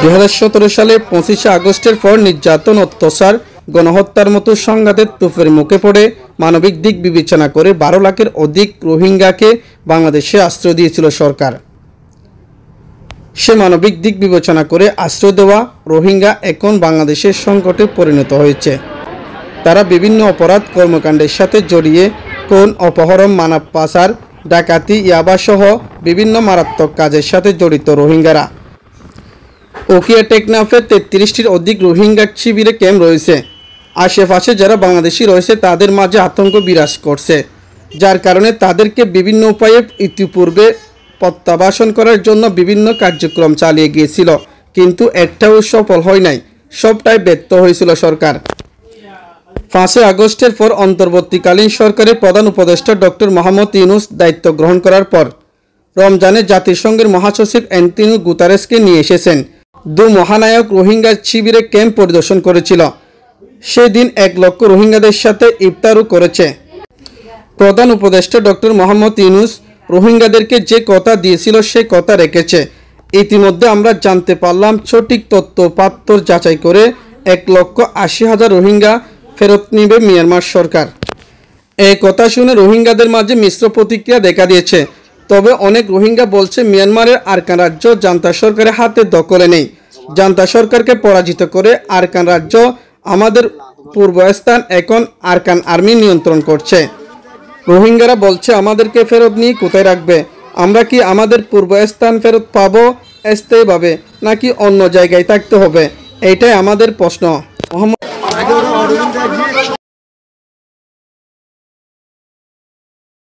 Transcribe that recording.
2017 সালে 25 আগস্টের পর নির্যাতন, অত্যাচার, গণহত্যার মতো সংঘাতের তোপের মুখে পড়ে মানবিক দিক বিবেচনা করে 12 লাখের অধিক রোহিঙ্গাকে বাংলাদেশে আশ্রয় দিয়েছিল সরকার। সে মানবিক দিক বিবেচনা করে আশ্রয় দেওয়া রোহিঙ্গা এখন বাংলাদেশের সংকটে পরিণত হয়েছে। তারা বিভিন্ন অপরাধ কর্মকাণ্ডের সাথে জড়িয়ে কোন অপহরণ, মানব পাচার, ডাকাতি, ইয়াবাসহ বিভিন্ন মারাত্মক কাজের সাথে জড়িত রোহিঙ্গারা। উখিয়া টেকনাফে 33টির অধিক রোহিঙ্গা শিবিরে ক্যাম্প রয়েছে। আশেপাশে যারা বাংলাদেশি রয়েছে তাদের মাঝে আতঙ্ক বিরাজ করছে, যার কারণে তাদেরকে বিভিন্ন উপায়ে ইতিপূর্বে প্রত্যাবাসন করার জন্য বিভিন্ন কার্যক্রম চালিয়ে গিয়েছিল, কিন্তু একটাও সফল হয় নাই। সবটাই ব্যর্থ হয়েছিল সরকার। 5 আগস্টের পর অন্তর্বর্তীকালীন সরকারের প্রধান উপদেষ্টা ডক্টর মোহাম্মদ ইউনূস দায়িত্ব গ্রহণ করার পর রমজানে জাতিসংঘের মহাসচিব অ্যান্টোনিও গুতেরেসকে নিয়ে এসেছেন। 2 মহানায়ক রোহিঙ্গা শিবিরে ক্যাম্প পরিদর্শন করেছিল। সেদিন 1 লক্ষ রোহিঙ্গাদের সাথে ইফতারও করেছে। প্রধান উপদেষ্টা ডক্টর মোহাম্মদ ইউনূস রোহিঙ্গাদেরকে যে কথা দিয়েছিল সে কথা রেখেছে। ইতিমধ্যে আমরা জানতে পারলাম সঠিক তথ্য পাত্র যাচাই করে 1,80,000 রোহিঙ্গা ফেরত নেবে মিয়ানমার সরকার। এই কথা শুনে রোহিঙ্গাদের মাঝে মিশ্র প্রতিক্রিয়া দেখা দিয়েছে। তবে অনেক রোহিঙ্গা বলছে মিয়ানমারের আরাকান রাজ্য জান্তা সরকারের হাতে দখলে নেই। জান্তা সরকারকে পরাজিত করে আরাকান রাজ্য, আমাদের পূর্বস্থান এখন আরাকান আর্মি নিয়ন্ত্রণ করছে। রোহিঙ্গারা বলছে আমাদেরকে ফেরত নিয়ে কোথায় রাখবে? আমরা কি আমাদের পূর্বস্থান ফেরত পাবো স্থায়ীভাবে, নাকি অন্য জায়গায় থাকতে হবে? এইটাই আমাদের প্রশ্ন।